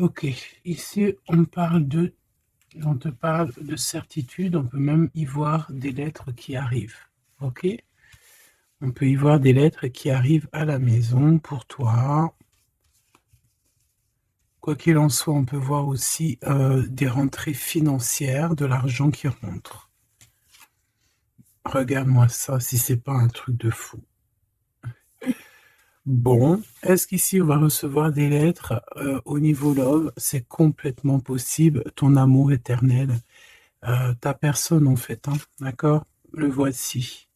Ok, ici on te parle de certitude, on peut même y voir des lettres qui arrivent. Ok, on peut y voir des lettres qui arrivent à la maison pour toi. Quoi qu'il en soit, on peut voir aussi des rentrées financières, de l'argent qui rentre. Regarde-moi ça, si c'est pas un truc de fou. Bon, est-ce qu'ici on va recevoir des lettres au niveau love? C'est complètement possible, ton amour éternel. Ta personne en fait, hein, d'accord? Le voici.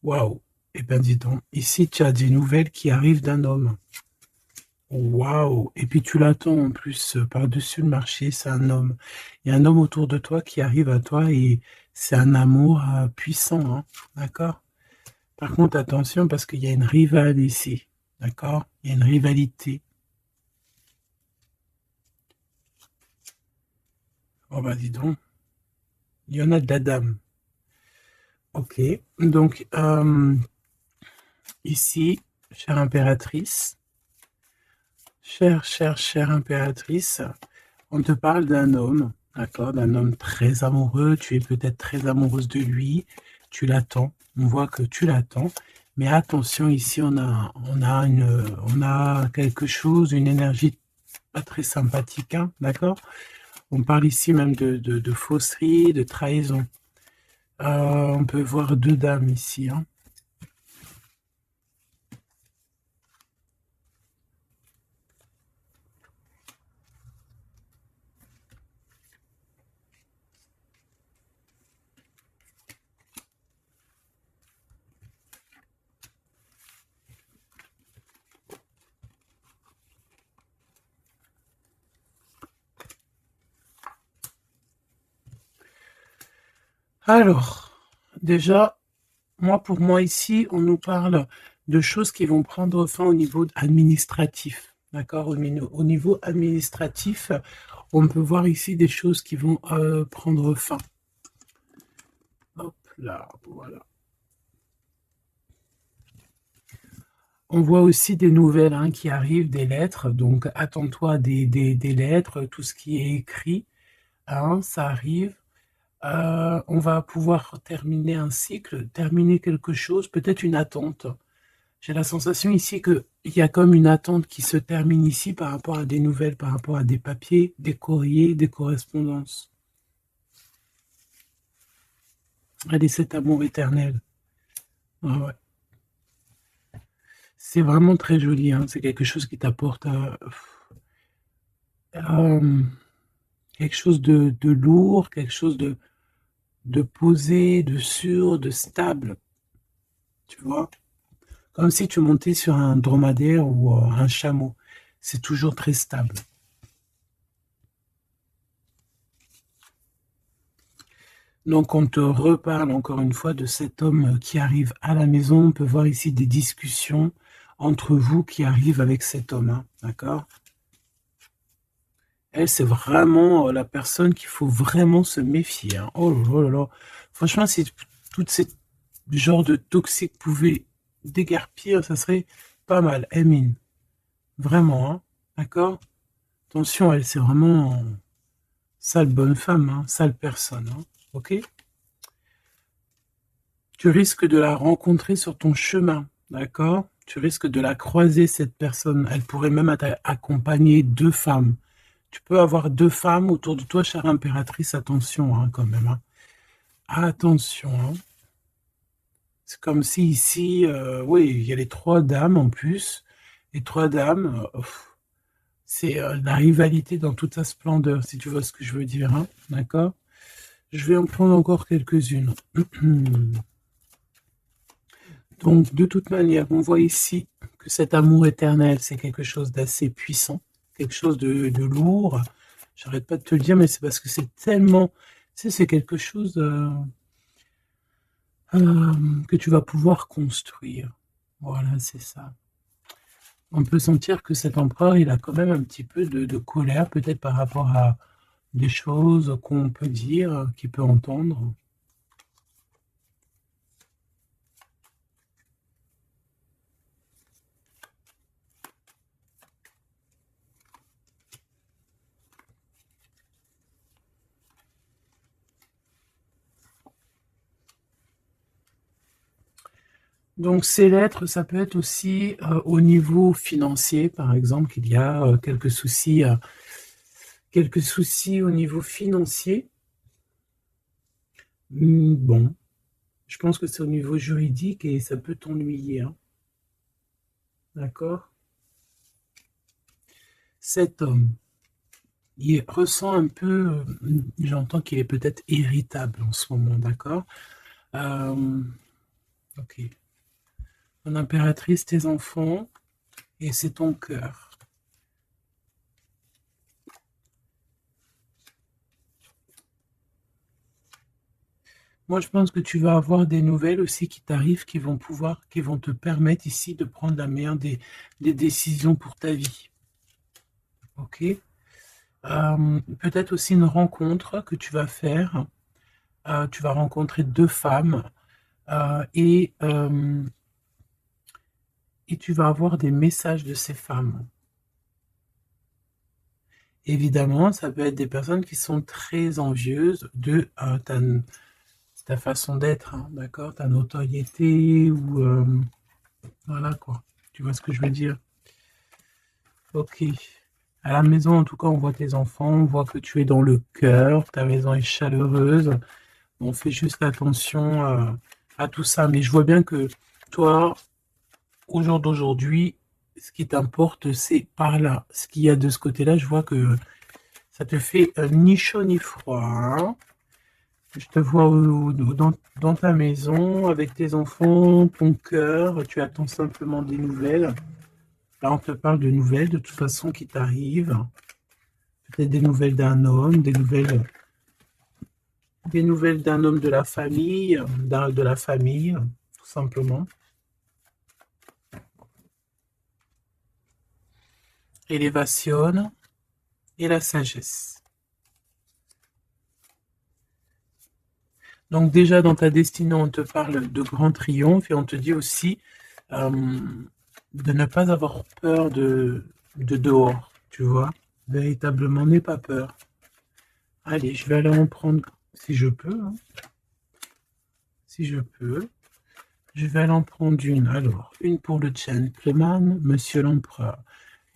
Waouh! Eh bien dis donc, ici tu as des nouvelles qui arrivent d'un homme. Waouh! Et puis tu l'attends en plus par-dessus le marché, c'est un homme. Il y a un homme autour de toi qui arrive à toi et c'est un amour puissant, hein, d'accord? Par contre, attention parce qu'il y a une rivale ici, d'accord? Il y a une rivalité. Oh bah dis donc, il y en a de la dame. Ok, donc ici, chère impératrice, chère impératrice, on te parle d'un homme, d'accord, d'un homme très amoureux, tu es peut-être très amoureuse de lui, tu l'attends, on voit que tu l'attends, mais attention, ici on a quelque chose, une énergie pas très sympathique, hein, d'accord? On parle ici même de fausserie, de trahison. On peut voir deux dames ici, hein. Alors, déjà, pour moi ici, on nous parle de choses qui vont prendre fin au niveau administratif. D'accord? Au niveau administratif, on peut voir ici des choses qui vont prendre fin. Hop là, voilà. On voit aussi des nouvelles hein, qui arrivent, des lettres. Donc, attends-toi des lettres, tout ce qui est écrit, hein, ça arrive. On va pouvoir terminer un cycle, terminer quelque chose, peut-être une attente. J'ai la sensation ici qu'il y a comme une attente qui se termine ici par rapport à des nouvelles, par rapport à des papiers, des courriers, des correspondances. Allez, cet amour éternel. Ah ouais. C'est vraiment très joli, hein. C'est quelque chose qui t'apporte euh, quelque chose de lourd, quelque chose de posé, de sûr, de stable. Tu vois? Comme si tu montais sur un dromadaire ou un chameau. C'est toujours très stable. Donc on te reparle encore une fois de cet homme qui arrive à la maison. On peut voir ici des discussions entre vous qui arrivent avec cet homme, hein, d'accord? Elle, c'est vraiment la personne qu'il faut vraiment se méfier, hein. Oh là là là là. Franchement, si tout ce genre de toxique pouvait déguerpir, ça serait pas mal. Emine, vraiment, hein, d'accord? Attention, elle, c'est vraiment sale bonne femme, hein, sale personne, hein, ok? Tu risques de la rencontrer sur ton chemin, d'accord? Tu risques de la croiser, cette personne. Elle pourrait même accompagner deux femmes. Tu peux avoir deux femmes autour de toi, chère impératrice. Attention, hein, quand même, hein. Attention, hein. C'est comme si ici, oui, il y a les trois dames en plus. Les trois dames, c'est la rivalité dans toute sa splendeur, si tu vois ce que je veux dire, hein, d'accord? Je vais en prendre encore quelques-unes. Donc, de toute manière, on voit ici que cet amour éternel, c'est quelque chose d'assez puissant, quelque chose de lourd. J'arrête pas de te le dire, mais c'est parce que c'est tellement, tu sais, c'est quelque chose que tu vas pouvoir construire. Voilà, c'est ça. On peut sentir que cet empereur, il a quand même un petit peu de colère, peut-être par rapport à des choses qu'on peut dire, qu'il peut entendre. Donc ces lettres, ça peut être aussi au niveau financier, par exemple, qu'il y a quelques soucis au niveau financier. Bon, je pense que c'est au niveau juridique et ça peut t'ennuyer, hein. D'accord? Cet homme, il ressent un peu, j'entends qu'il est peut-être irritable en ce moment, d'accord? Ok. Ton impératrice, tes enfants, et c'est ton cœur. Moi, je pense que tu vas avoir des nouvelles aussi qui t'arrivent, qui vont te permettre ici de prendre la meilleure des décisions pour ta vie. Ok? Peut-être aussi une rencontre que tu vas faire. Tu vas rencontrer deux femmes euh, et, euh, et tu vas avoir des messages de ces femmes. Évidemment, ça peut être des personnes qui sont très envieuses de ta façon d'être, hein, d'accord? Ta notoriété ou voilà quoi. Tu vois ce que je veux dire? Ok. À la maison, en tout cas, on voit tes enfants, on voit que tu es dans le cœur, ta maison est chaleureuse. On fait juste attention à tout ça. Mais je vois bien que toi, au jour d'aujourd'hui, ce qui t'importe, c'est par là. Ce qu'il y a de ce côté-là, je vois que ça te fait ni chaud ni froid, hein. Je te vois dans ta maison, avec tes enfants, ton cœur, tu attends simplement des nouvelles. Là, on te parle de nouvelles, de toute façon, qui t'arrivent. Peut-être des nouvelles d'un homme, des nouvelles d'un homme de la famille, de la famille, tout simplement. Élévation et la sagesse. Donc déjà, dans ta destinée, on te parle de grand triomphe et on te dit aussi euh, de ne pas avoir peur de dehors, tu vois. Véritablement, n'aie pas peur. Allez, je vais aller en prendre, si je peux, hein, si je peux. Je vais aller en prendre une. Alors, une pour le gentleman, monsieur l'empereur.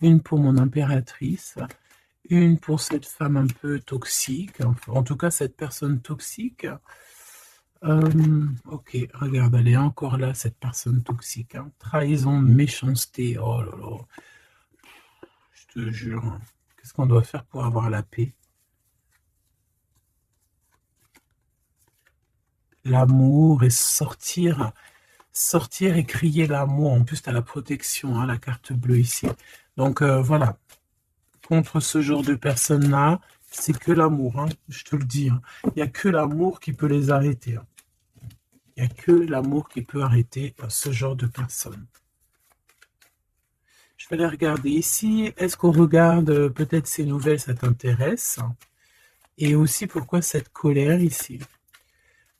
Une pour mon impératrice. Une pour cette femme un peu toxique. En tout cas, cette personne toxique. Ok, regarde, elle est encore là, cette personne toxique, hein. Trahison, méchanceté. Oh là là, je te jure, hein. Qu'est-ce qu'on doit faire pour avoir la paix? L'amour et sortir et crier l'amour. En plus, tu as la protection, hein, la carte bleue ici. Donc voilà, contre ce genre de personnes-là, c'est que l'amour, hein, je te le dis, hein. Il n'y a que l'amour qui peut les arrêter, hein. Il n'y a que l'amour qui peut arrêter ce genre de personnes. Je vais les regarder ici. Est-ce qu'on regarde peut-être ces nouvelles, ça t'intéresse? Et aussi pourquoi cette colère ici?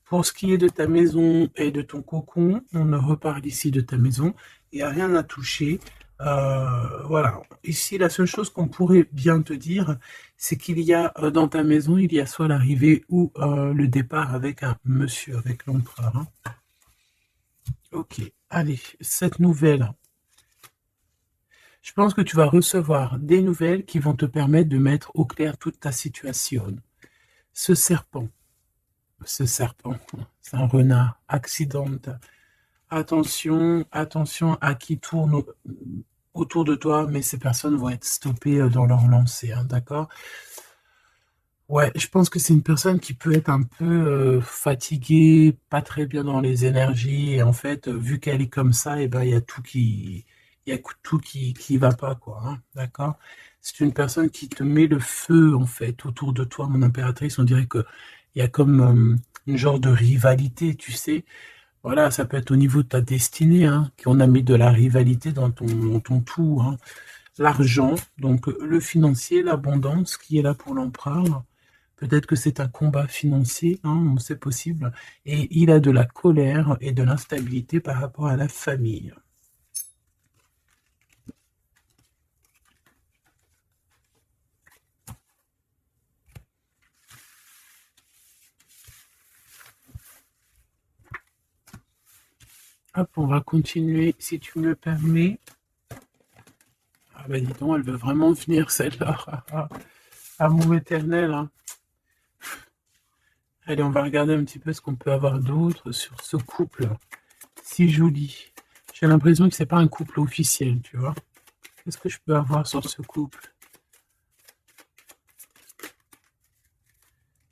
Pour ce qui est de ta maison et de ton cocon, on reparle ici de ta maison. Il n'y a rien à toucher. Voilà. Ici, la seule chose qu'on pourrait bien te dire, c'est qu'il y a dans ta maison, il y a soit l'arrivée ou le départ avec un monsieur, avec l'empereur, hein. Ok. Allez, cette nouvelle. Je pense que tu vas recevoir des nouvelles qui vont te permettre de mettre au clair toute ta situation. Ce serpent, ce serpent, c'est un renard, accident. Attention, attention à qui tourne autour de toi, mais ces personnes vont être stoppées dans leur lancée, hein, d'accord? Ouais, je pense que c'est une personne qui peut être un peu fatiguée, pas très bien dans les énergies, et en fait, vu qu'elle est comme ça, et ben il y a tout qui va pas, quoi, hein, d'accord? C'est une personne qui te met le feu, en fait, autour de toi, mon impératrice. On dirait que il y a comme une genre de rivalité, tu sais. Voilà, ça peut être au niveau de ta destinée, hein, qu'on a mis de la rivalité dans ton tout, hein. L'argent, donc le financier, l'abondance qui est là pour l'empereur. Peut-être que c'est un combat financier, hein, c'est possible. Et il a de la colère et de l'instabilité par rapport à la famille. Hop, on va continuer, si tu me le permets. Ah bah dis donc, elle veut vraiment venir celle-là. Amour éternel, hein. Allez, on va regarder un petit peu ce qu'on peut avoir d'autre sur ce couple si joli. J'ai l'impression que c'est pas un couple officiel, tu vois. Qu'est-ce que je peux avoir sur ce couple?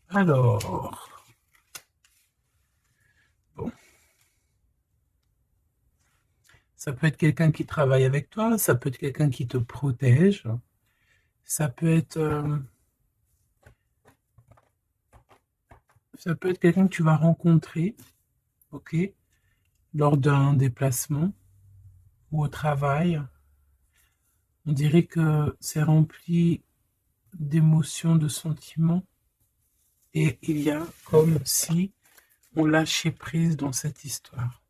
Alors, bon, ça peut être quelqu'un qui travaille avec toi, ça peut être quelqu'un qui te protège, ça peut être, quelqu'un que tu vas rencontrer, ok, lors d'un déplacement ou au travail. On dirait que c'est rempli d'émotions, de sentiments, et il y a comme si on lâchait prise dans cette histoire.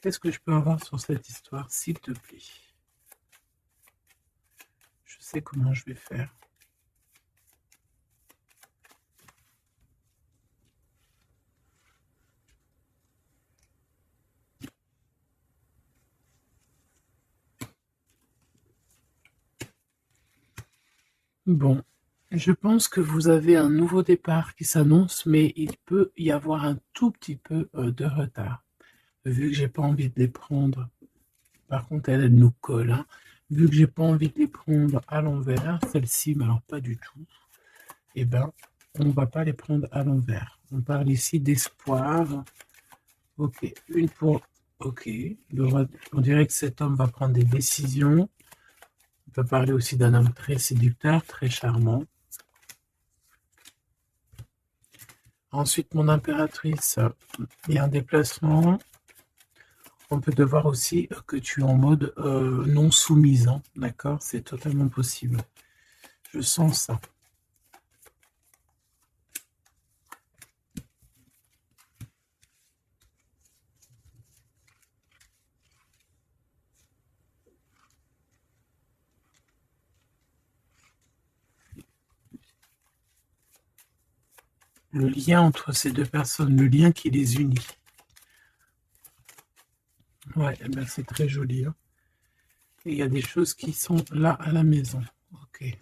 Qu'est-ce que je peux avoir sur cette histoire, s'il te plaît? Je sais comment je vais faire. Bon, je pense que vous avez un nouveau départ qui s'annonce, mais il peut y avoir un tout petit peu de retard. Vu que j'ai pas envie de les prendre, par contre elle nous colle, hein. Vu que j'ai pas envie de les prendre à l'envers, celle-ci, mais alors pas du tout, eh ben, on va pas les prendre à l'envers. On parle ici d'espoir. Ok, une pour... Ok, on dirait que cet homme va prendre des décisions. On peut parler aussi d'un homme très séducteur, très charmant. Ensuite, mon impératrice, il y a un déplacement. On peut devoir aussi que tu es en mode non soumise, hein, d'accord? C'est totalement possible. Je sens ça. Le lien entre ces deux personnes, le lien qui les unit. Ouais, eh ben c'est très joli, hein. Et il y a des choses qui sont là à la maison. Ok.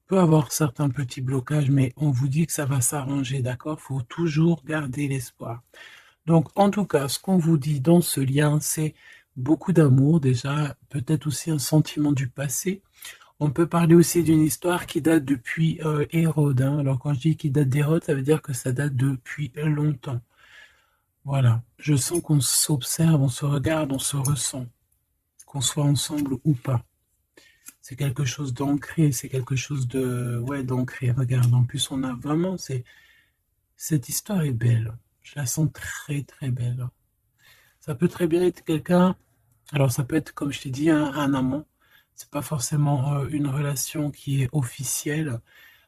Peut avoir certains petits blocages, mais on vous dit que ça va s'arranger, d'accord? Faut toujours garder l'espoir. Donc, en tout cas, ce qu'on vous dit dans ce lien, c'est beaucoup d'amour déjà, peut-être aussi un sentiment du passé. On peut parler aussi d'une histoire qui date depuis Hérode, hein. Alors, quand je dis qu'il date d'Hérode, ça veut dire que ça date depuis longtemps. Voilà. Je sens qu'on s'observe, on se regarde, on se ressent, qu'on soit ensemble ou pas. C'est quelque chose d'ancré, c'est quelque chose de, ouais, d'ancré. Regarde, en plus, on a vraiment, cette histoire est belle. Je la sens très, très belle. Ça peut très bien être quelqu'un, alors ça peut être, comme je t'ai dit, un amant. C'est pas forcément une relation qui est officielle,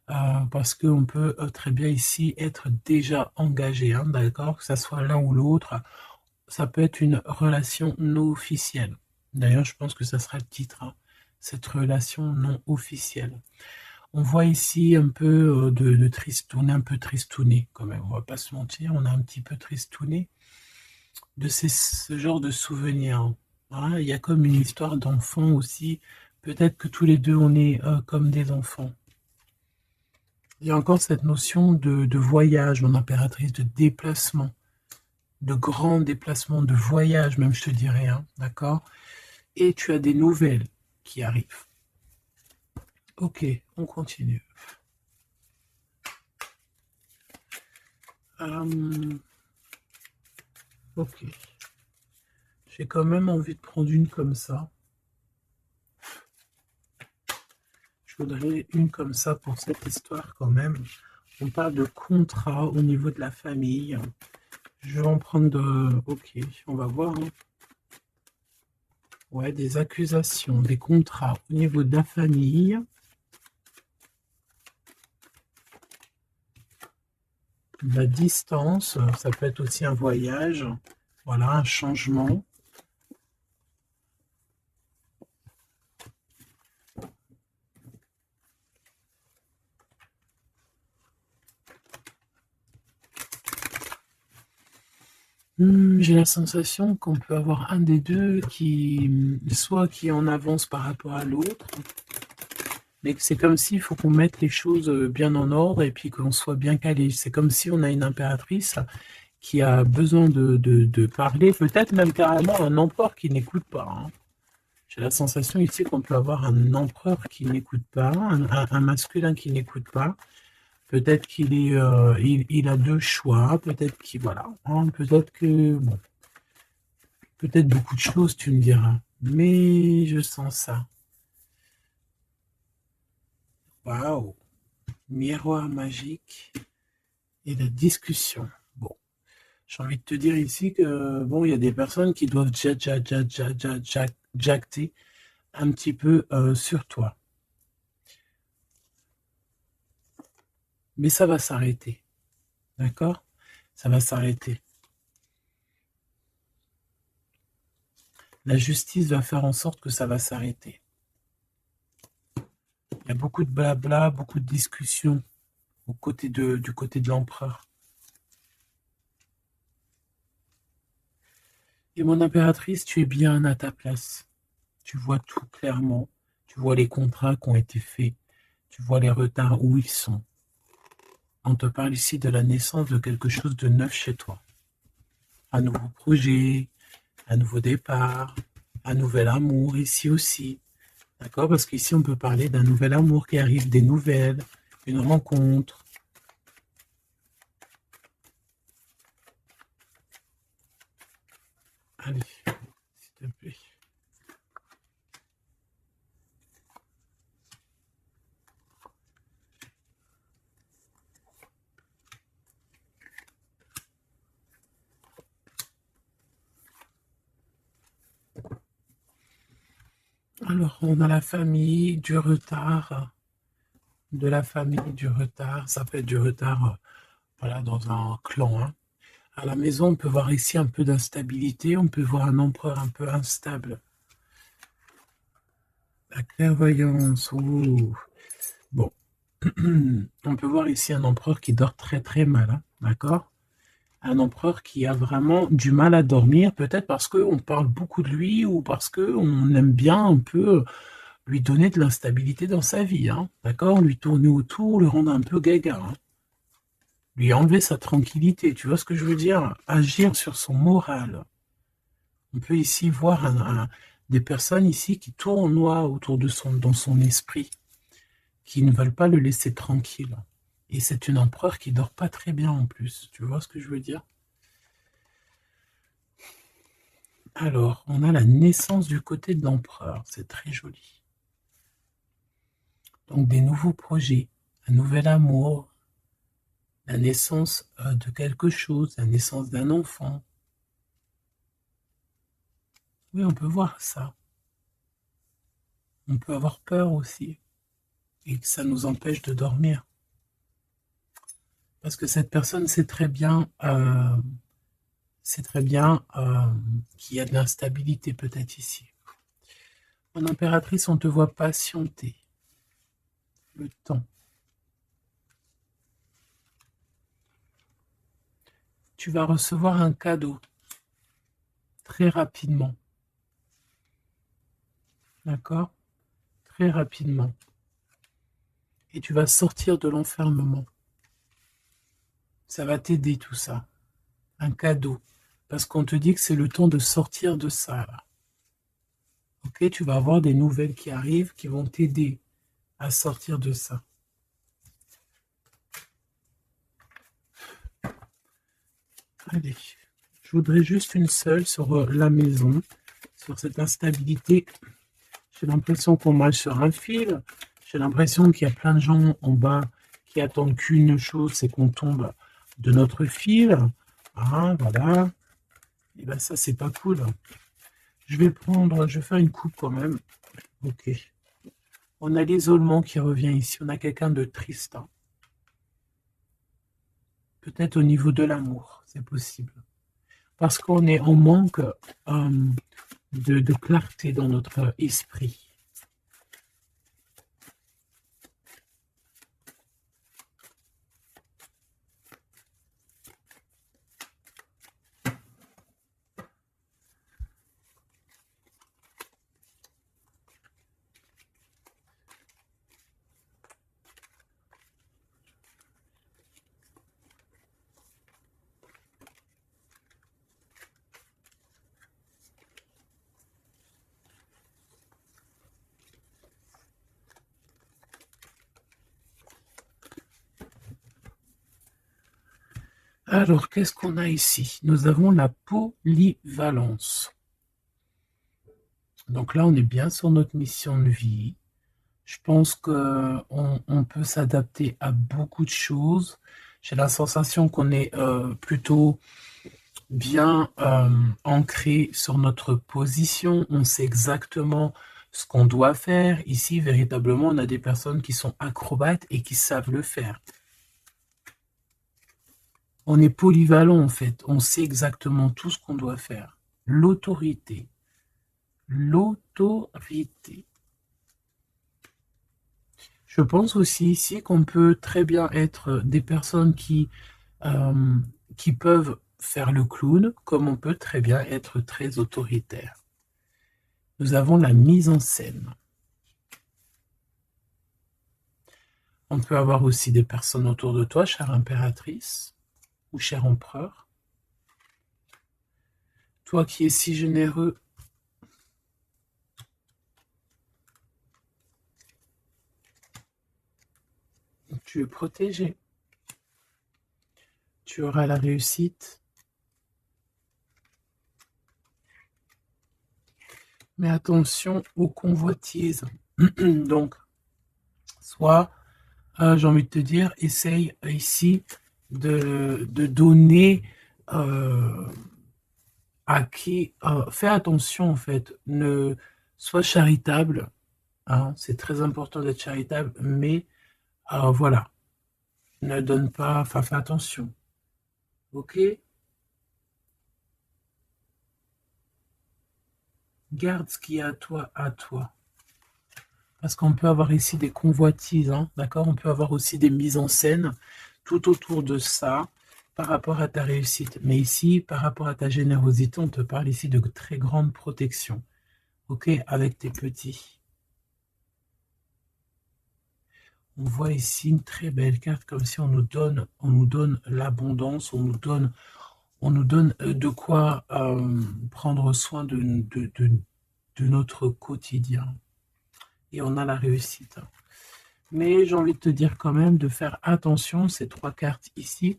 parce qu'on peut très bien ici être déjà engagé, hein, d'accord? Que ça soit l'un ou l'autre. Ça peut être une relation non officielle. D'ailleurs, je pense que ça sera le titre, hein, cette relation non officielle. On voit ici un peu de tristouné, un peu tristouné quand même, on va pas se mentir, on a un petit peu tristouné de ce genre de souvenirs, hein. Il y a comme une histoire d'enfant aussi, peut-être que tous les deux on est comme des enfants. Il y a encore cette notion de voyage, mon impératrice, de déplacement, de grands déplacements, de voyage même, je te dirais, hein, d'accord? Et tu as des nouvelles qui arrivent. Ok, on continue. Ok. J'ai quand même envie de prendre une comme ça. Je voudrais une comme ça pour cette histoire quand même. On parle de contrat au niveau de la famille. Je vais en prendre de... Ok, on va voir, hein. Ouais, des accusations, des contrats au niveau de la famille. La distance, ça peut être aussi un voyage. Voilà, un changement. J'ai la sensation qu'on peut avoir un des deux soit qui en avance par rapport à l'autre, mais que c'est comme s'il faut qu'on mette les choses bien en ordre et puis qu'on soit bien calé. C'est comme si on a une impératrice qui a besoin de parler, peut-être même carrément un empereur qui n'écoute pas, hein. J'ai la sensation ici qu'on peut avoir un empereur qui n'écoute pas, un masculin qui n'écoute pas. Peut-être qu'il est, il a deux choix, peut-être qu'il, voilà, hein, peut-être que, bon, peut-être beaucoup de choses, tu me diras, mais je sens ça. Waouh, miroir magique et la discussion. Bon, j'ai envie de te dire ici que, bon, il y a des personnes qui doivent jacter un petit peu sur toi. Mais ça va s'arrêter, d'accord? Ça va s'arrêter. La justice va faire en sorte que ça va s'arrêter. Il y a beaucoup de blabla, beaucoup de discussions du côté de l'empereur. Et mon impératrice, tu es bien à ta place. Tu vois tout clairement. Tu vois les contrats qui ont été faits. Tu vois les retards où ils sont. On te parle ici de la naissance de quelque chose de neuf chez toi. Un nouveau projet, un nouveau départ, un nouvel amour ici aussi. D'accord? Parce qu'ici, on peut parler d'un nouvel amour qui arrive, des nouvelles, une rencontre. Allez, s'il te plaît. Alors, on a la famille, du retard, de la famille, du retard. Ça peut être du retard, voilà, dans un clan, hein. À la maison, on peut voir ici un peu d'instabilité. On peut voir un empereur un peu instable. La clairvoyance. Ouh. Bon. On peut voir ici un empereur qui dort très très mal, hein, d'accord? Un empereur qui a vraiment du mal à dormir, peut-être parce qu'on parle beaucoup de lui ou parce qu'on aime bien un peu lui donner de l'instabilité dans sa vie, hein, d'accord? Lui tourner autour, le rendre un peu gaga, hein. Lui enlever sa tranquillité, tu vois ce que je veux dire? Agir sur son moral. On peut ici voir des personnes ici qui tournoient autour de dans son esprit, qui ne veulent pas le laisser tranquille. Et c'est une empereur qui dort pas très bien en plus, tu vois ce que je veux dire? Alors, on a la naissance du côté de l'empereur, c'est très joli. Donc des nouveaux projets, un nouvel amour, la naissance de quelque chose, la naissance d'un enfant. Oui, on peut voir ça. On peut avoir peur aussi, et que ça nous empêche de dormir. Parce que cette personne sait très bien, qu'il y a de l'instabilité peut-être ici. Mon impératrice, on te voit patienter le temps. Tu vas recevoir un cadeau très rapidement. D'accord? Très rapidement. Et tu vas sortir de l'enfermement. Ça va t'aider tout ça. Un cadeau. Parce qu'on te dit que c'est le temps de sortir de ça, là. Ok? Tu vas avoir des nouvelles qui arrivent qui vont t'aider à sortir de ça. Allez. Je voudrais juste une seule sur la maison, sur cette instabilité. J'ai l'impression qu'on marche sur un fil. J'ai l'impression qu'il y a plein de gens en bas qui attendent qu'une chose, c'est qu'on tombe de notre fil. Ah, voilà. Et ben ça, c'est pas cool. Je vais faire une coupe quand même. Ok. On a l'isolement qui revient ici. On a quelqu'un de triste, hein. Peut-être au niveau de l'amour, c'est possible. Parce qu'on est en manque de clarté dans notre esprit. Alors, qu'est-ce qu'on a ici? Nous avons la polyvalence. Donc là, on est bien sur notre mission de vie. Je pense qu'on peut s'adapter à beaucoup de choses. J'ai la sensation qu'on est plutôt bien ancré sur notre position. On sait exactement ce qu'on doit faire. Ici, véritablement, on a des personnes qui sont acrobates et qui savent le faire. On est polyvalent en fait. On sait exactement tout ce qu'on doit faire. L'autorité. L'autorité. Je pense aussi ici qu'on peut très bien être des personnes qui peuvent faire le clown, comme on peut très bien être très autoritaire. Nous avons la mise en scène. On peut avoir aussi des personnes autour de toi, chère impératrice ou cher empereur. Toi qui es si généreux, tu es protégé. Tu auras la réussite. Mais attention aux convoitises. Donc, soit, j'ai envie de te dire, essaye ici de donner à qui... fais attention, en fait. Sois charitable. Hein, c'est très important d'être charitable, mais voilà. Ne donne pas... Enfin, fais attention. Ok? Garde ce qui est à toi, à toi. Parce qu'on peut avoir ici des convoitises, hein, d'accord? On peut avoir aussi des mises en scène tout autour de ça par rapport à ta réussite. Mais ici, par rapport à ta générosité, on te parle ici de très grande protection. Ok? Avec tes petits. On voit ici une très belle carte, comme si on nous donne l'abondance, on nous donne de quoi prendre soin de notre quotidien. Et on a la réussite. Mais j'ai envie de te dire quand même de faire attention, ces trois cartes ici.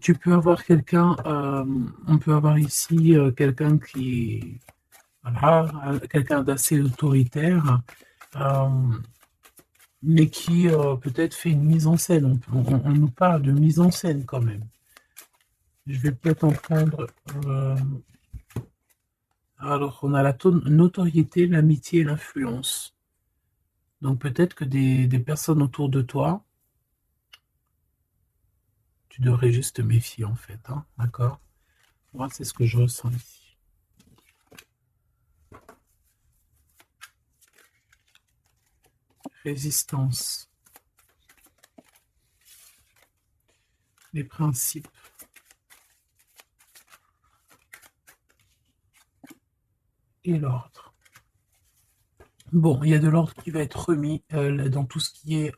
Tu peux avoir quelqu'un, on peut avoir ici quelqu'un qui, voilà, quelqu'un d'assez autoritaire, mais qui peut-être fait une mise en scène. On nous parle de mise en scène quand même. Je vais peut-être en prendre... alors, on a la notoriété, l'amitié et l'influence. Donc, peut-être que des personnes autour de toi, tu devrais juste te méfier, en fait. Hein, d'accord? Moi, c'est ce que je ressens ici. Résistance. Les principes. Et l'ordre. Bon, il y a de l'ordre qui va être remis dans tout ce qui est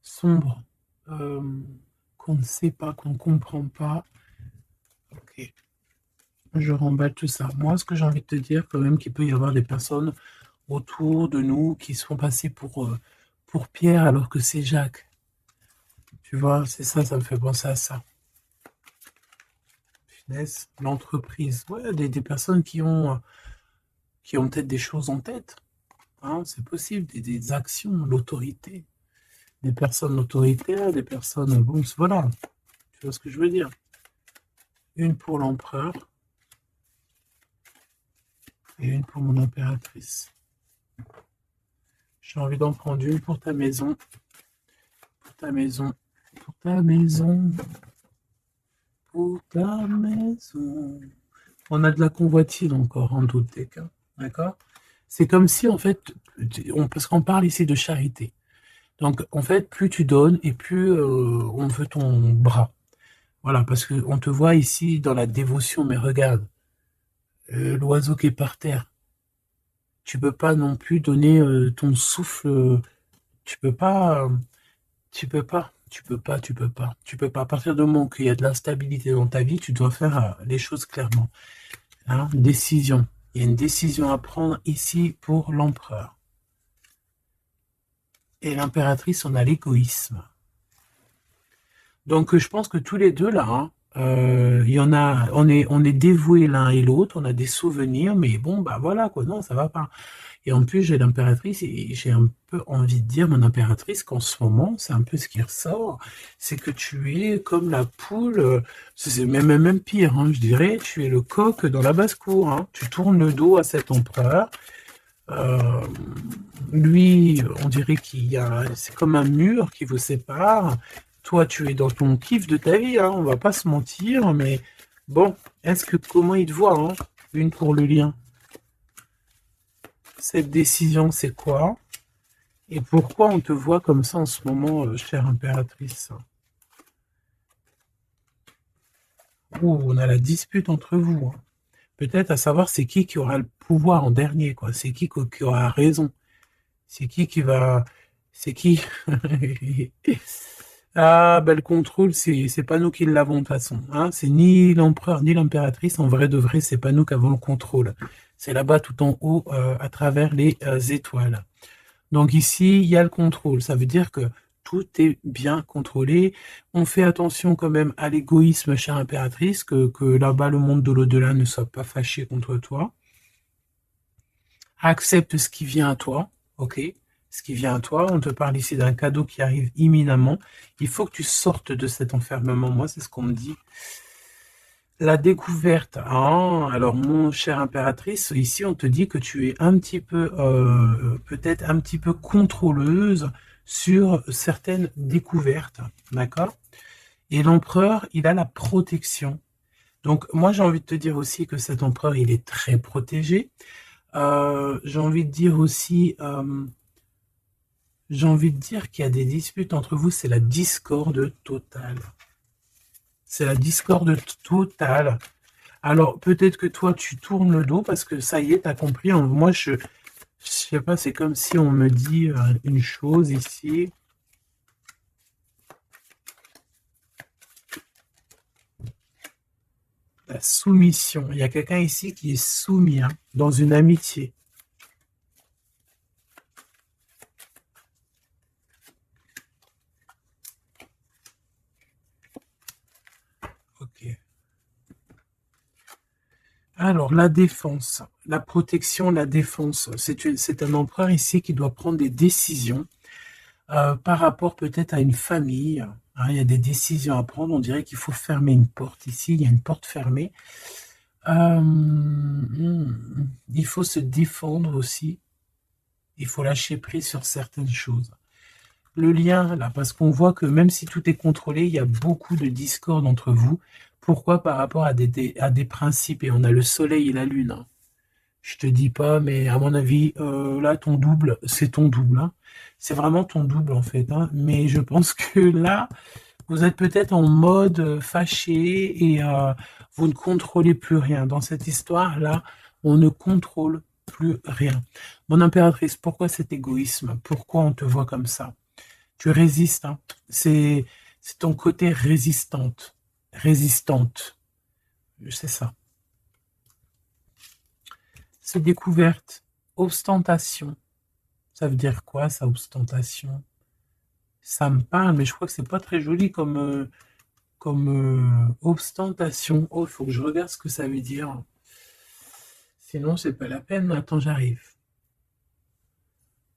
sombre, qu'on ne sait pas, qu'on ne comprend pas. Ok. Je remballe tout ça. Moi, ce que j'ai envie de te dire, quand même, qu'il peut y avoir des personnes autour de nous qui sont passées pour Pierre alors que c'est Jacques. Tu vois, c'est ça, ça me fait penser à ça. Finesse, l'entreprise. Ouais, des personnes qui ont peut-être des choses en tête. Hein, c'est possible, des actions, l'autorité. Des personnes autoritaires, des personnes... Bon, voilà. Tu vois ce que je veux dire? Une pour l'empereur. Et une pour mon impératrice. J'ai envie d'en prendre une pour ta maison. Pour ta maison. Pour ta maison. Pour ta maison. On a de la convoitise encore, en doute des cas. D'accord? C'est comme si, en fait, parce qu'on parle ici de charité. Donc, en fait, plus tu donnes et plus on veut ton bras. Voilà, parce qu'on te voit ici dans la dévotion, mais regarde, l'oiseau qui est par terre. Tu peux pas non plus donner ton souffle. Tu peux pas. Tu peux pas. Tu peux pas. Tu peux pas. Tu peux pas. À partir du moment qu'il y a de l'instabilité dans ta vie, tu dois faire les choses clairement. Hein, décision. Il y a une décision à prendre ici pour l'empereur. Et l'impératrice, on a l'égoïsme. Donc, je pense que tous les deux là, hein, il y en a, on est dévoués l'un et l'autre, on a des souvenirs, mais bon, bah voilà quoi, non, ça va pas. Et en plus, j'ai l'impératrice et j'ai un peu envie de dire, mon impératrice, qu'en ce moment, c'est un peu ce qui ressort, c'est que tu es comme la poule, c'est même pire, hein, je dirais, tu es le coq dans la basse-cour, hein, tu tournes le dos à cet empereur. Euh, Lui, on dirait qu'il y a, c'est comme un mur qui vous sépare. Toi, tu es dans ton kiff de ta vie, hein, on va pas se mentir, mais bon, est-ce que comment il te voit, hein, une pour le lien? Cette décision, c'est quoi? Et pourquoi on te voit comme ça en ce moment, chère impératrice? Ouh, on a la dispute entre vous, hein. Peut-être à savoir c'est qui aura le pouvoir en dernier, quoi. C'est qui aura raison. C'est qui va... C'est qui? Ah, ben le contrôle, c'est pas nous qui l'avons de toute façon, hein. C'est ni l'empereur ni l'impératrice. En vrai de vrai, c'est pas nous qui avons le contrôle. C'est là-bas tout en haut, à travers les étoiles. Donc ici, il y a le contrôle. Ça veut dire que tout est bien contrôlé. On fait attention quand même à l'égoïsme, chère impératrice, que là-bas, le monde de l'au-delà ne soit pas fâché contre toi. Accepte ce qui vient à toi, ok? Ce qui vient à toi. On te parle ici d'un cadeau qui arrive imminemment. Il faut que tu sortes de cet enfermement. Moi, c'est ce qu'on me dit. La découverte. Ah, alors, mon cher impératrice, ici, on te dit que tu es un petit peu, peut-être un petit peu contrôleuse sur certaines découvertes, d'accord? Et l'empereur, il a la protection. Donc, moi, j'ai envie de te dire aussi que cet empereur, il est très protégé. J'ai envie de dire aussi, j'ai envie de dire qu'il y a des disputes entre vous, c'est la discorde totale. C'est la discorde totale. Alors, peut-être que toi, tu tournes le dos parce que ça y est, t'as compris. Moi, je sais pas, c'est comme si on me dit une chose ici. La soumission. Il y a quelqu'un ici qui est soumis, hein, dans une amitié. Ok. Alors, la défense, la protection, la défense. C'est un empereur ici qui doit prendre des décisions par rapport peut-être à une famille. Hein, il y a des décisions à prendre. On dirait qu'il faut fermer une porte ici. Il y a une porte fermée. Il faut se défendre aussi. Il faut lâcher prise sur certaines choses. Le lien, là, parce qu'on voit que même si tout est contrôlé, il y a beaucoup de discorde entre vous. Pourquoi? Par rapport à des principes. Et on a le soleil et la lune, hein. Je te dis pas, mais à mon avis, là, ton double, c'est ton double, hein. C'est vraiment ton double, en fait, hein. Mais je pense que là, vous êtes peut-être en mode fâché et vous ne contrôlez plus rien. Dans cette histoire-là, on ne contrôle plus rien. Mon impératrice, pourquoi cet égoïsme? Pourquoi on te voit comme ça? Tu résistes, hein. C'est ton côté résistante. C'est ça. C'est découverte, ostentation. Ça veut dire quoi, ça, ostentation? Ça me parle, mais je crois que c'est pas très joli comme ostentation. Oh, il faut que je regarde ce que ça veut dire. Sinon, c'est pas la peine. Attends, j'arrive.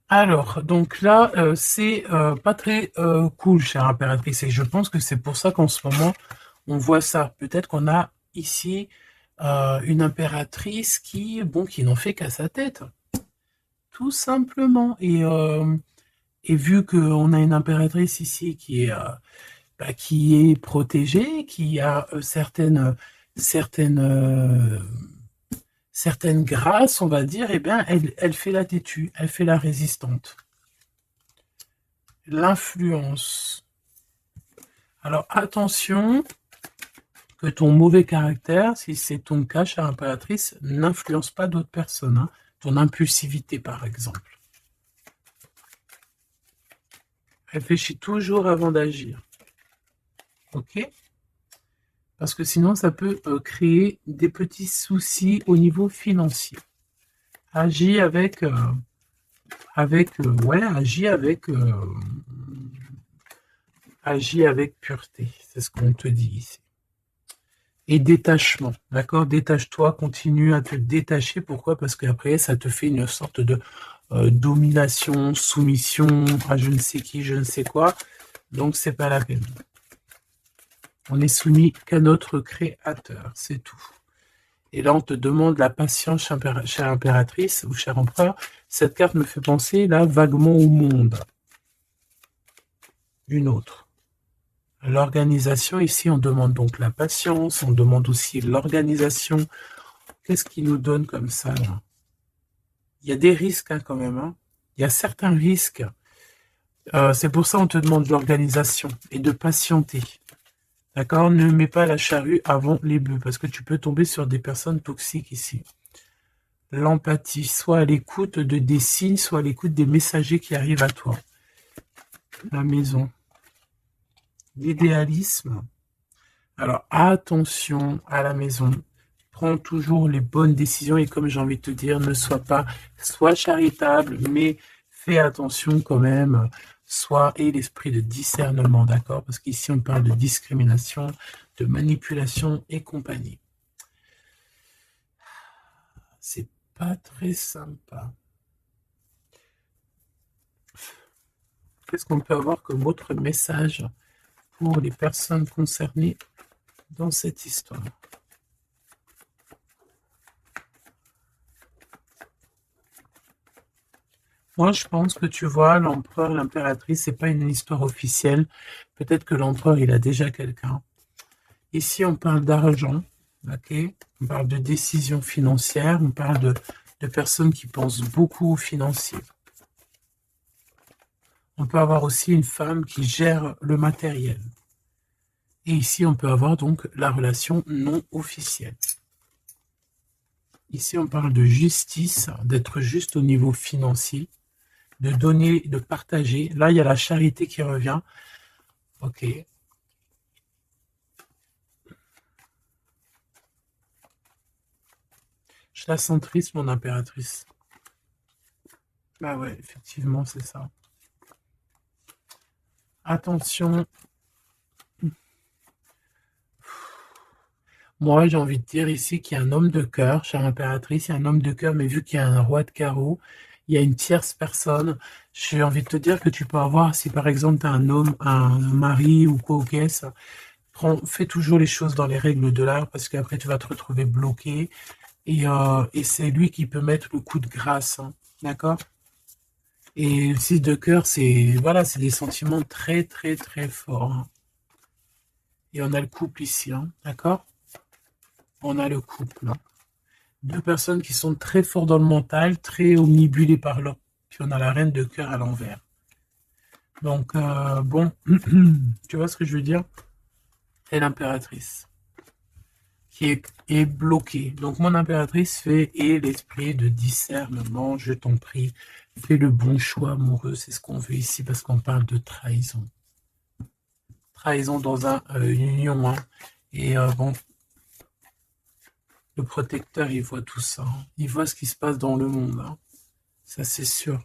Alors, donc là, c'est pas très cool, chère impératrice, et je pense que c'est pour ça qu'en ce moment, on voit ça. Peut-être qu'on a ici une impératrice qui, bon, qui n'en fait qu'à sa tête, tout simplement. Et vu qu'on a une impératrice ici qui est protégée, qui a certaines grâces, on va dire, eh bien, elle fait la têtue, elle fait la résistante. L'influence. Alors, attention que ton mauvais caractère, si c'est ton cas, chère impératrice, n'influence pas d'autres personnes, hein. Ton impulsivité, par exemple. Réfléchis toujours avant d'agir. Ok? Parce que sinon, ça peut créer des petits soucis au niveau financier. Agis agis Agis avec pureté, c'est ce qu'on te dit ici. Et détachement, d'accord? Détache-toi, continue à te détacher. Pourquoi? Parce qu'après, ça te fait une sorte de domination, soumission à je ne sais qui, je ne sais quoi. Donc, c'est pas la peine. On est soumis qu'à notre créateur, c'est tout. Et là, on te demande la patience, chère impératrice ou cher empereur. Cette carte me fait penser, là, vaguement au monde. Une autre. L'organisation, ici, on demande donc la patience, on demande aussi l'organisation. Qu'est-ce qui nous donne comme ça, là? Il y a des risques, hein, quand même. Hein. Il y a certains risques. C'est pour ça qu'on te demande de l'organisation et de patienter. D'accord? Ne mets pas la charrue avant les bœufs, parce que tu peux tomber sur des personnes toxiques ici. L'empathie, soit à l'écoute de des signes, soit à l'écoute des messagers qui arrivent à toi. La maison. L'idéalisme. Alors, attention à la maison. Prends toujours les bonnes décisions et comme j'ai envie de te dire, ne sois charitable, mais fais attention quand même. Et l'esprit de discernement, d'accord? Parce qu'ici, on parle de discrimination, de manipulation et compagnie. C'est pas très sympa. Qu'est-ce qu'on peut avoir comme autre message pour les personnes concernées dans cette histoire? Moi, je pense que tu vois, l'empereur, l'impératrice, c'est pas une histoire officielle. Peut-être que l'empereur, il a déjà quelqu'un. Ici, on parle d'argent, ok? On parle de décisions financières, on parle de personnes qui pensent beaucoup aux financiers. On peut avoir aussi une femme qui gère le matériel. Et ici, on peut avoir donc la relation non officielle. Ici, on parle de justice, d'être juste au niveau financier, de donner, de partager. Là, il y a la charité qui revient. Ok. Je la sens triste, mon impératrice. Bah ouais, effectivement, c'est ça. Attention. Moi, j'ai envie de dire ici qu'il y a un homme de cœur, chère impératrice, il y a un homme de cœur, mais vu qu'il y a un roi de carreau, il y a une tierce personne. J'ai envie de te dire que tu peux avoir, si par exemple tu as un homme, un mari ou quoi au caisse, fais toujours les choses dans les règles de l'art parce qu'après tu vas te retrouver bloqué et c'est lui qui peut mettre le coup de grâce, hein, d'accord? Et le 6 de cœur, c'est voilà, c'est des sentiments très très très forts. Hein. Et on a le couple ici, hein, d'accord? On a le couple. Hein. Deux personnes qui sont très forts dans le mental, très omnibulées par l'autre. Puis on a la reine de cœur à l'envers. Donc, bon, tu vois ce que je veux dire? Et l'impératrice, qui est bloquée. Donc, mon impératrice fait, et l'esprit de discernement, je t'en prie, fais le bon choix amoureux, c'est ce qu'on veut ici, parce qu'on parle de trahison. Trahison dans une union, hein. Et bon, le protecteur, il voit tout ça. Hein. Il voit ce qui se passe dans le monde. Hein. Ça, c'est sûr.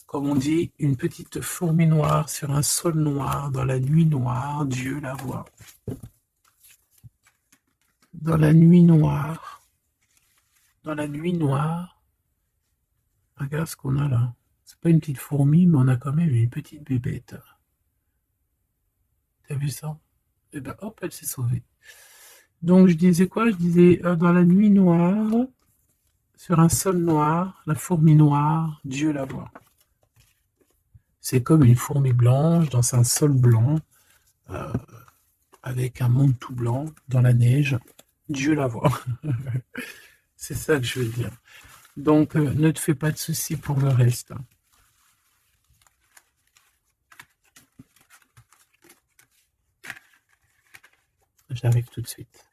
Comme on dit, une petite fourmi noire sur un sol noir, dans la nuit noire, Dieu la voit. Dans la nuit noire, regarde ce qu'on a là. C'est pas une petite fourmi, mais on a quand même une petite bébête. T'as vu ça? Et ben hop, elle s'est sauvée. Donc je disais quoi? Je disais dans la nuit noire, sur un sol noir, la fourmi noire, Dieu la voit. C'est comme une fourmi blanche dans un sol blanc, avec un monde tout blanc, dans la neige, Dieu la voit. C'est ça que je veux dire. Donc ne te fais pas de soucis pour le reste. J'arrive tout de suite.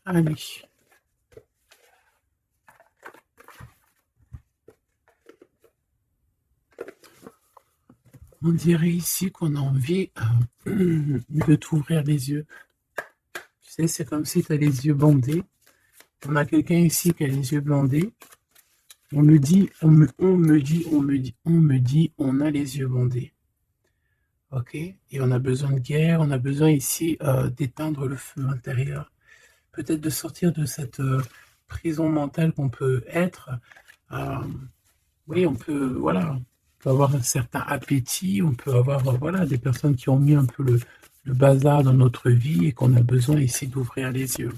Allez. On dirait ici qu'on a envie de t'ouvrir les yeux. Tu sais, c'est comme si tu as les yeux bandés. On a quelqu'un ici qui a les yeux bandés. On me dit, on a les yeux bandés. ok? Et on a besoin de guerre, on a besoin ici d'éteindre le feu intérieur. Peut-être de sortir de cette prison mentale qu'on peut être. Euh, oui, on peut, voilà, on peut avoir un certain appétit, on peut avoir, voilà, des personnes qui ont mis un peu le bazar dans notre vie et qu'on a besoin ici d'ouvrir les yeux.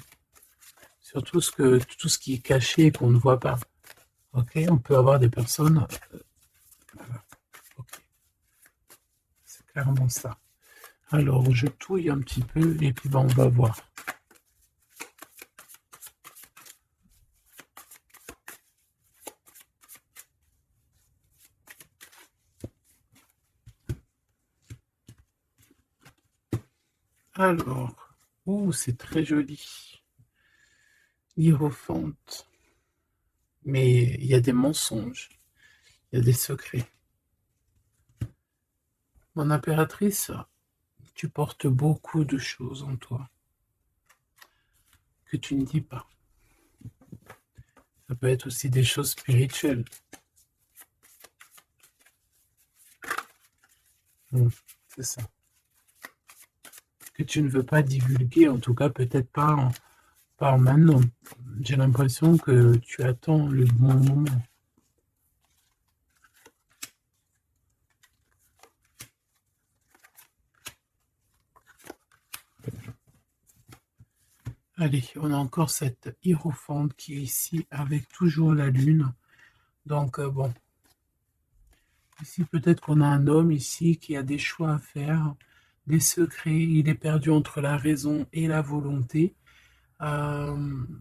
Sur tout ce qui est caché et qu'on ne voit pas. Ok, on peut avoir des personnes. Voilà, ok, c'est clairement ça. Alors, je touille un petit peu et puis ben, on va voir. Alors, oh, c'est très joli. Hiérophante. Mais il y a des mensonges, il y a des secrets. Mon impératrice, tu portes beaucoup de choses en toi que tu ne dis pas. Ça peut être aussi des choses spirituelles. C'est ça. Que tu ne veux pas divulguer, en tout cas peut-être pas maintenant. J'ai l'impression que tu attends le bon moment. Allez, on a encore cette hiérophante qui est ici avec toujours la lune. Donc bon, ici peut-être qu'on a un homme ici qui a des choix à faire, des secrets, il est perdu entre la raison et la volonté,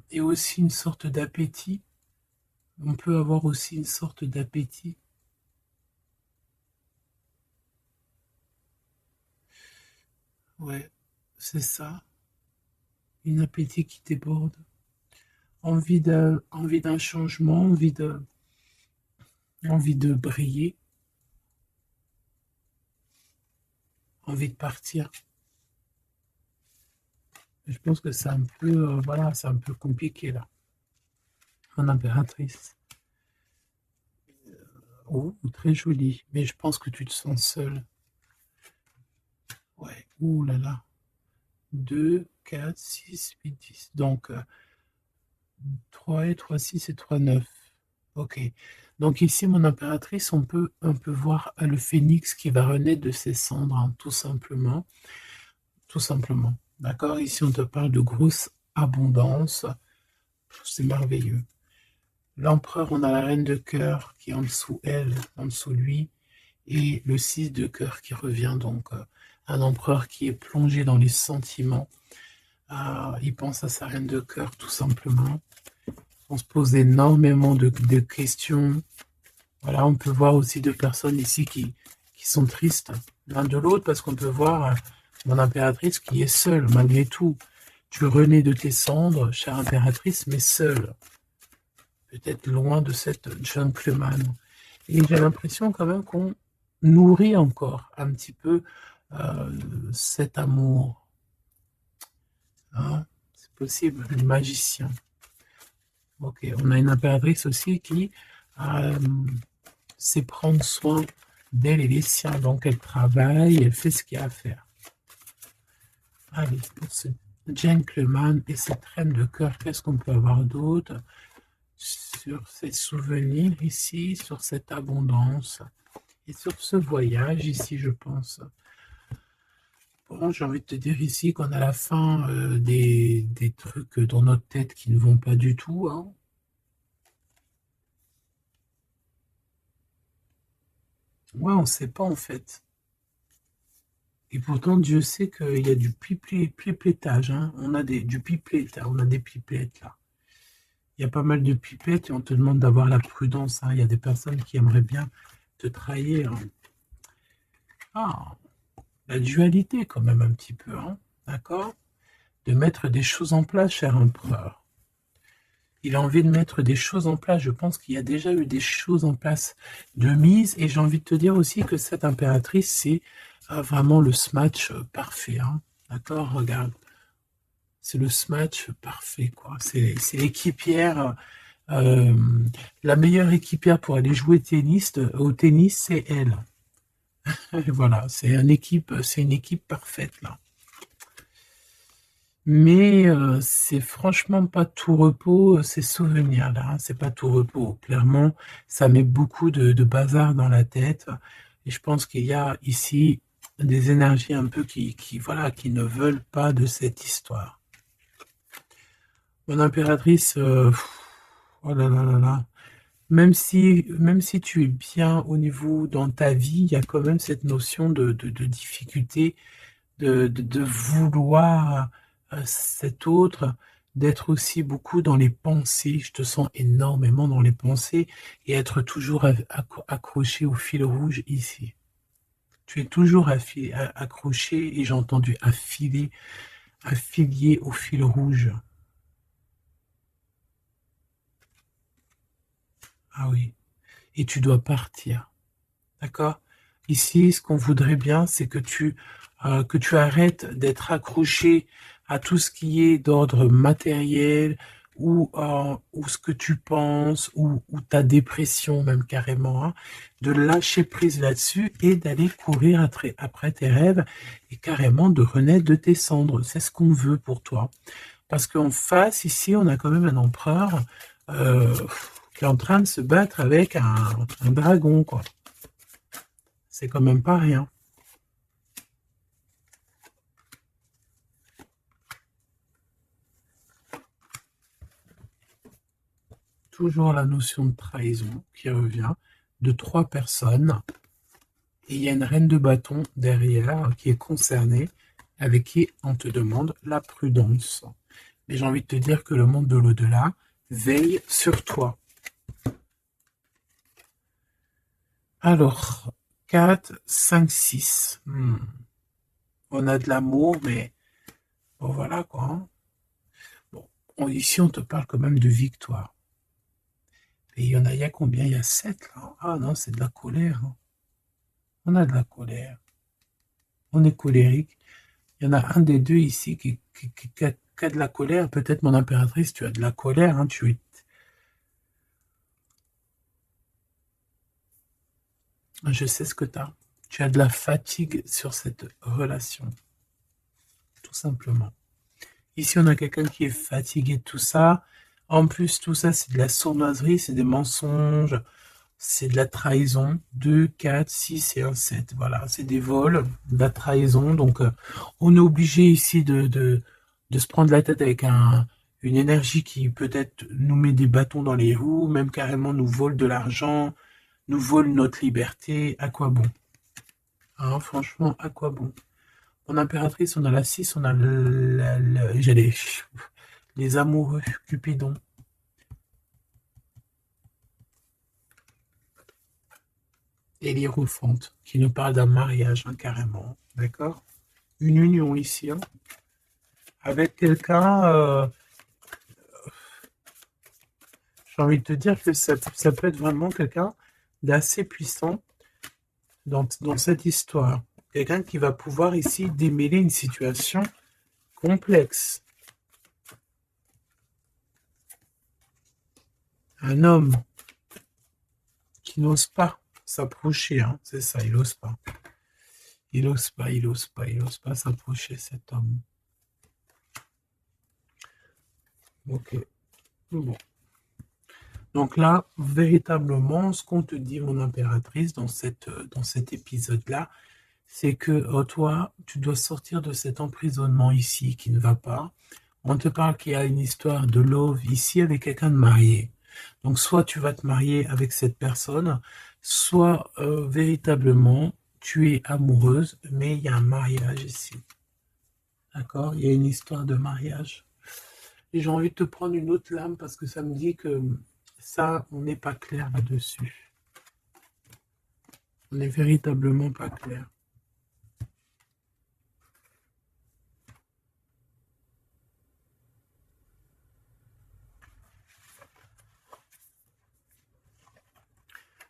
et aussi une sorte d'appétit. On peut avoir aussi une sorte d'appétit. Ouais, c'est ça. Une appétit qui déborde. Envie d'un changement, envie de briller, envie de partir. Je pense que c'est un peu, voilà, c'est un peu compliqué là. Mon impératrice. Oh, très jolie. Mais je pense que tu te sens seule. Ouais, ouh là là. 2, 4, 6, 8, 10. Donc, 3 et 3, 6 et 3, 9. Ok. Donc ici, mon impératrice, on peut un peu voir le phénix qui va renaître de ses cendres, hein, tout simplement. Tout simplement. D'accord? Ici, on te parle de grosse abondance. C'est merveilleux. L'empereur, on a la reine de cœur qui est en dessous elle, en dessous lui, et le 6 de cœur qui revient, donc un empereur qui est plongé dans les sentiments. Il pense à sa reine de cœur, tout simplement. On se pose énormément de questions. Voilà, on peut voir aussi deux personnes ici qui sont tristes l'un de l'autre, parce qu'on peut voir mon impératrice qui est seule, malgré tout. Tu renais de tes cendres, chère impératrice, mais seule. Peut-être loin de cette gentleman. Et j'ai l'impression quand même qu'on nourrit encore un petit peu cet amour. Hein, c'est possible, le magicien. Ok, on a une impératrice aussi qui sait prendre soin d'elle et des siens. Donc elle travaille, elle fait ce qu'il y a à faire. Allez, pour ce gentleman et cette reine de cœur, qu'est-ce qu'on peut avoir d'autre sur ces souvenirs ici, sur cette abondance et sur ce voyage ici, je pense. Bon, j'ai envie de te dire ici qu'on a la fin des trucs dans notre tête qui ne vont pas du tout. Hein. Ouais, on ne sait pas en fait. Et pourtant, Dieu sait qu'il y a du pipettage. Hein. On a du pipette, on a des pipettes là. Il y a pas mal de pipettes et on te demande d'avoir la prudence. Hein. Il y a des personnes qui aimeraient bien te trahir. Ah, la dualité quand même un petit peu, hein. D'accord? De mettre des choses en place, cher empereur. Il a envie de mettre des choses en place. Je pense qu'il y a déjà eu des choses en place de mise. Et j'ai envie de te dire aussi que cette impératrice, c'est vraiment le smash parfait. Hein. D'accord? Regarde. C'est le smash parfait, quoi. C'est l'équipière. La meilleure équipière pour aller jouer au tennis, c'est elle. Et voilà, c'est une équipe parfaite là. Mais c'est franchement pas tout repos, ces souvenirs-là, hein, c'est pas tout repos. Clairement, ça met beaucoup de bazar dans la tête. Et je pense qu'il y a ici des énergies un peu voilà, qui ne veulent pas de cette histoire. Mon impératrice, oh là là là là. Même si tu es bien au niveau dans ta vie, il y a quand même cette notion de difficulté, de vouloir cet autre, d'être aussi beaucoup dans les pensées. Je te sens énormément dans les pensées et être toujours accroché au fil rouge ici. Tu es toujours accroché, et j'ai entendu affilié au fil rouge. Ah oui. Et tu dois partir. D'accord? Ici, ce qu'on voudrait bien, c'est que tu arrêtes d'être accroché à tout ce qui est d'ordre matériel ou ce que tu penses ou ta dépression même carrément, hein, de lâcher prise là-dessus et d'aller courir après tes rêves et carrément de renaître de tes cendres. C'est ce qu'on veut pour toi. Parce qu'en face, ici, on a quand même un empereur euh, qui est en train de se battre avec un dragon, quoi. C'est quand même pas rien. Toujours la notion de trahison qui revient de 3 personnes. Et il y a une reine de bâton derrière qui est concernée, avec qui on te demande la prudence. Mais j'ai envie de te dire que le monde de l'au-delà veille sur toi. Alors, 4, 5, 6. On a de l'amour, mais bon, voilà quoi, hein. Bon, ici, on te parle quand même de victoire. Et il y a combien? Il y a 7 là. Ah non, c'est de la colère, hein. On a de la colère. On est colérique. Il y en a un des deux ici qui a de la colère. Peut-être mon impératrice, tu as de la colère, hein, je sais ce que tu as. Tu as de la fatigue sur cette relation, tout simplement. Ici, on a quelqu'un qui est fatigué de tout ça. En plus, tout ça, c'est de la sournoiserie, c'est des mensonges, c'est de la trahison. 2, 4, 6 et un 7. Voilà, c'est des vols, de la trahison. Donc, on est obligé ici de se prendre la tête avec une énergie qui peut-être nous met des bâtons dans les roues, même carrément nous vole de l'argent, nous vole notre liberté. À quoi bon? Hein, franchement, à quoi bon? Mon impératrice, on a la 6, on a j'allais, les amoureux, Cupidon. Et l'Hiérophante, qui nous parle d'un mariage, hein, carrément. D'accord? Une union ici, hein, avec quelqu'un, j'ai envie de te dire que ça peut être vraiment quelqu'un d'assez puissant dans cette histoire. Quelqu'un qui va pouvoir ici démêler une situation complexe. Un homme qui n'ose pas s'approcher, hein, c'est ça, il n'ose pas. Il n'ose pas, il n'ose pas, il n'ose pas s'approcher, cet homme. Ok. Bon. Donc là, véritablement, ce qu'on te dit, mon impératrice, dans cet épisode-là, c'est que toi, tu dois sortir de cet emprisonnement ici qui ne va pas. On te parle qu'il y a une histoire de love ici avec quelqu'un de marié. Donc soit tu vas te marier avec cette personne, soit véritablement tu es amoureuse, mais il y a un mariage ici. D'accord? Il y a une histoire de mariage. Et j'ai envie de te prendre une autre lame parce que ça me dit que ça, on n'est pas clair là-dessus. On n'est véritablement pas clair.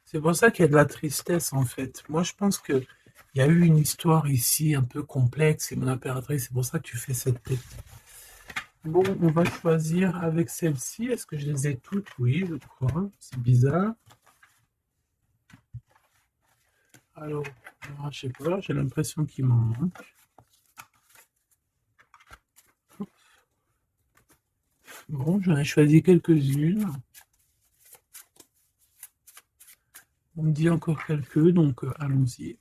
C'est pour ça qu'il y a de la tristesse, en fait. Moi, je pense qu'il y a eu une histoire ici un peu complexe, et mon impératrice, c'est pour ça que tu fais cette tête. Bon, on va choisir avec celle-ci. Est-ce que je les ai toutes? Oui, je crois. C'est bizarre. Alors, je sais pas, j'ai l'impression qu'il m'en manque. Bon, j'en ai choisi quelques-unes. On me dit encore quelques, donc allons-y.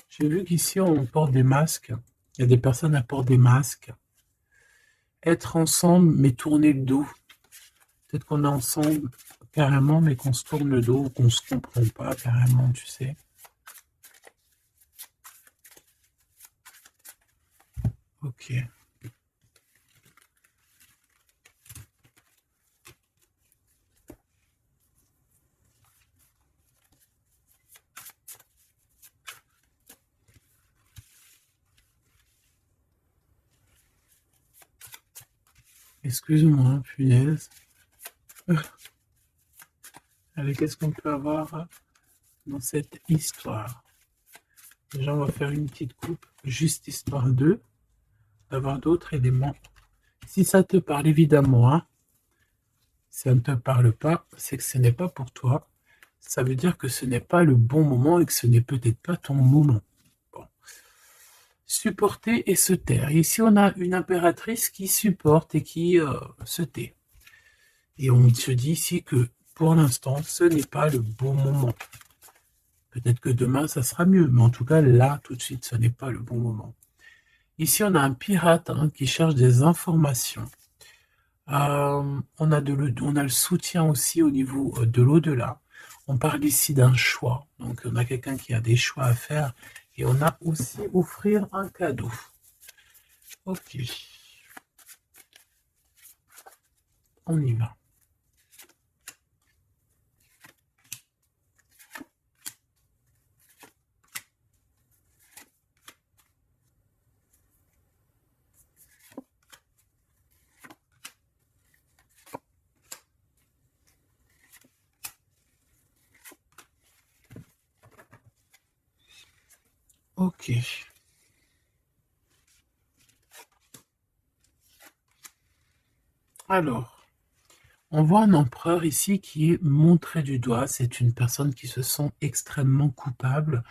J'ai vu qu'ici, on porte des masques. Il y a des personnes qui portent des masques. Être ensemble, mais tourner le dos. Peut-être qu'on est ensemble carrément, mais qu'on se tourne le dos, ou qu'on se comprend pas carrément, tu sais. Ok. Excuse-moi, punaise. Allez, qu'est-ce qu'on peut avoir dans cette histoire? Déjà, on va faire une petite coupe, juste histoire d'avoir d'autres éléments. Si ça te parle, évidemment, hein. Si ça ne te parle pas, c'est que ce n'est pas pour toi. Ça veut dire que ce n'est pas le bon moment et que ce n'est peut-être pas ton moment. Bon. Supporter et se taire. Ici, on a une impératrice qui supporte et qui se tait. Et on se dit ici que pour l'instant, ce n'est pas le bon moment. Peut-être que demain, ça sera mieux, mais en tout cas, là, tout de suite, ce n'est pas le bon moment. Ici, on a un pirate qui cherche des informations. On a le soutien aussi au niveau de l'au-delà. On parle ici d'un choix. Donc, on a quelqu'un qui a des choix à faire. Et on a aussi offrir un cadeau. Ok. On y va. Ok. Alors, on voit un empereur ici qui est montré du doigt. C'est une personne qui se sent extrêmement coupable.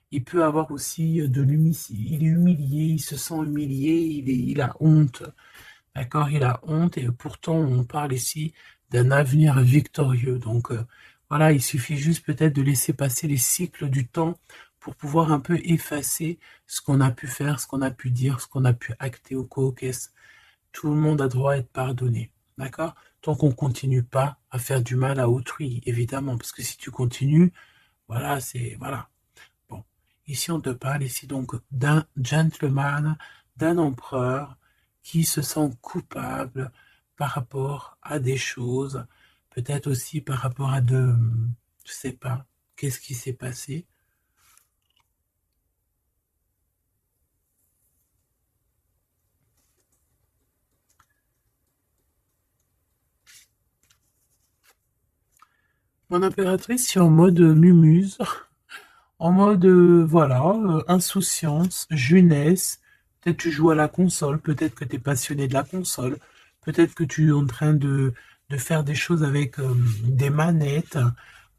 Il peut avoir aussi de l'humilité. Il est humilié, il se sent humilié, il a honte. D'accord, il a honte et pourtant on parle ici d'un avenir victorieux. Donc voilà, il suffit juste peut-être de laisser passer les cycles du temps pour pouvoir un peu effacer ce qu'on a pu faire, ce qu'on a pu dire, ce qu'on a pu acter au caucus. Tout le monde a droit à être pardonné. D'accord? Tant qu'on continue pas à faire du mal à autrui, évidemment, parce que si tu continues, voilà, c'est voilà. Bon, ici on te parle ici donc d'un gentleman, d'un empereur qui se sent coupable par rapport à des choses, peut-être aussi par rapport à je sais pas, qu'est-ce qui s'est passé. Mon impératrice, c'est en mode mumuse, en mode, voilà, insouciance, jeunesse. Peut-être tu joues à la console, peut-être que tu es passionné de la console, peut-être que tu es en train de faire des choses avec des manettes.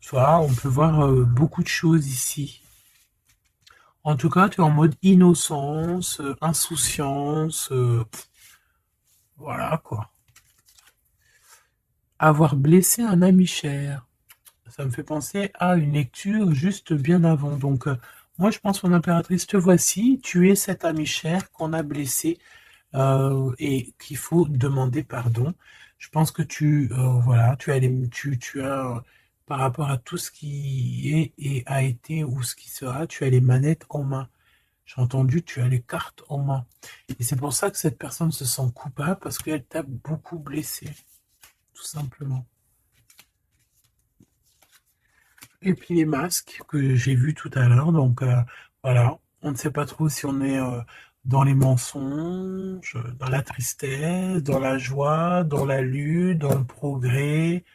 Tu vois, on peut voir beaucoup de choses ici. En tout cas, tu es en mode innocence, insouciance, voilà quoi. Avoir blessé un ami cher. Ça me fait penser à une lecture juste bien avant. Donc, moi, je pense, mon impératrice, te voici. Tu es cet ami cher qu'on a blessé et qu'il faut demander pardon. Je pense que voilà, tu as, par rapport à tout ce qui est et a été ou ce qui sera, tu as les manettes en main. J'ai entendu, tu as les cartes en main. Et c'est pour ça que cette personne se sent coupable parce qu'elle t'a beaucoup blessé, tout simplement. Et puis les masques que j'ai vus tout à l'heure, donc voilà, on ne sait pas trop si on est dans les mensonges, dans la tristesse, dans la joie, dans la lutte, dans le progrès,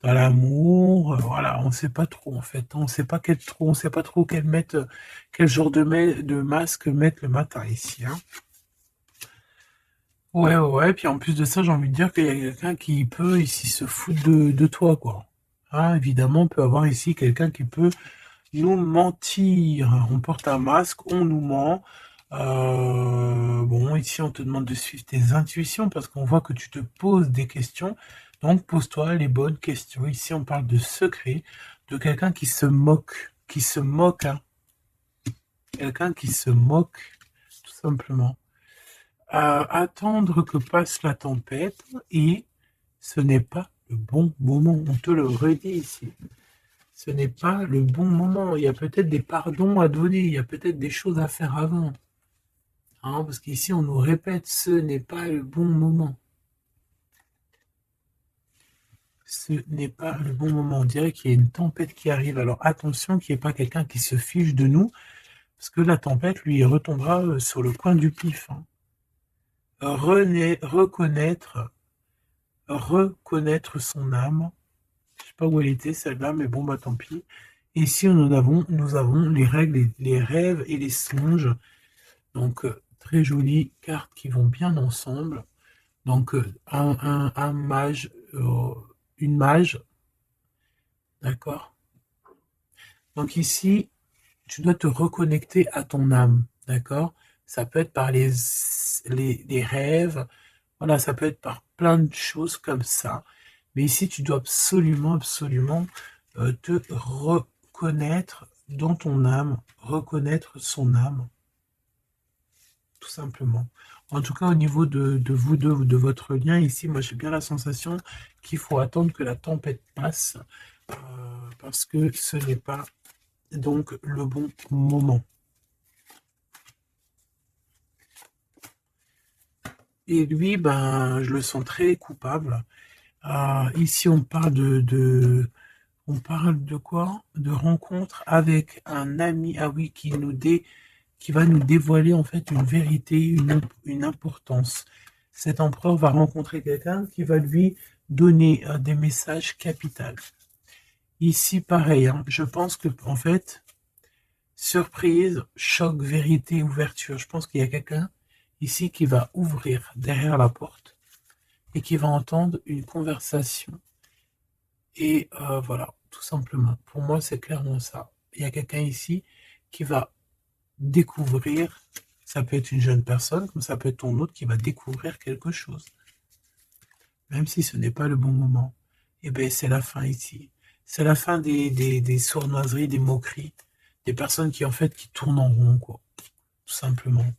dans l'amour, voilà, on ne sait pas trop en fait, on sait pas on sait pas trop quel genre de masque mettre le matin ici, hein. Ouais, puis en plus de ça, j'ai envie de dire qu'il y a quelqu'un qui peut ici se foutre de toi, quoi. Ah, évidemment, on peut avoir ici quelqu'un qui peut nous mentir. On porte un masque, on nous ment. Bon, ici, on te demande de suivre tes intuitions parce qu'on voit que tu te poses des questions. Donc, pose-toi les bonnes questions. Ici, on parle de secret, de quelqu'un qui se moque, hein. Quelqu'un qui se moque, tout simplement. Attendre que passe la tempête et ce n'est pas le bon moment. On te le redit ici. Ce n'est pas le bon moment. Il y a peut-être des pardons à donner. Il y a peut-être des choses à faire avant. Hein, parce qu'ici, on nous répète, ce n'est pas le bon moment. Ce n'est pas le bon moment. On dirait qu'il y a une tempête qui arrive. Alors attention qu'il n'y ait pas quelqu'un qui se fiche de nous. Parce que la tempête, lui, retombera sur le coin du pif. Hein. Reconnaître son âme. Je sais pas où elle était celle-là, mais bon bah tant pis. Et ici nous avons les règles, les rêves et les songes. Donc très jolies cartes qui vont bien ensemble. Donc un mage, une mage, d'accord. Donc ici tu dois te reconnecter à ton âme, d'accord. Ça peut être par les rêves, voilà, ça peut être par plein de choses comme ça. Mais ici, tu dois absolument, absolument te reconnaître dans ton âme, reconnaître son âme, tout simplement. En tout cas, au niveau de vous deux, de votre lien, ici, moi j'ai bien la sensation qu'il faut attendre que la tempête passe, parce que ce n'est pas donc le bon moment. Et lui, ben, je le sens très coupable. Ici, on parle on parle de quoi? De rencontre avec un ami, ah oui, qui va nous dévoiler en fait une vérité, une importance. Cet empereur va rencontrer quelqu'un qui va lui donner des messages capitaux. Ici, pareil, hein, je pense que en fait, surprise, choc, vérité, ouverture. Je pense qu'il y a quelqu'un ici qui va ouvrir derrière la porte et qui va entendre une conversation. Et voilà, tout simplement. Pour moi, c'est clairement ça. Il y a quelqu'un ici qui va découvrir, ça peut être une jeune personne, comme ça peut être ton autre qui va découvrir quelque chose. Même si ce n'est pas le bon moment. Et bien, c'est la fin ici. C'est la fin des sournoiseries, des moqueries, des personnes qui, en fait, qui tournent en rond, quoi. Tout simplement.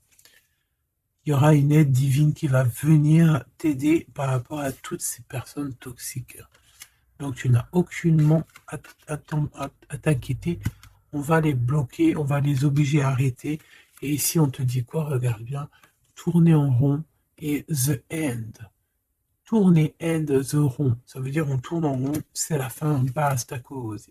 Il y aura une aide divine qui va venir t'aider par rapport à toutes ces personnes toxiques. Donc, tu n'as aucunement à t'inquiéter. On va les bloquer, on va les obliger à arrêter. Et ici, on te dit quoi? Regarde bien. Tourner en rond et the end. Tourner end the rond. Ça veut dire on tourne en rond, c'est la fin, basta cause.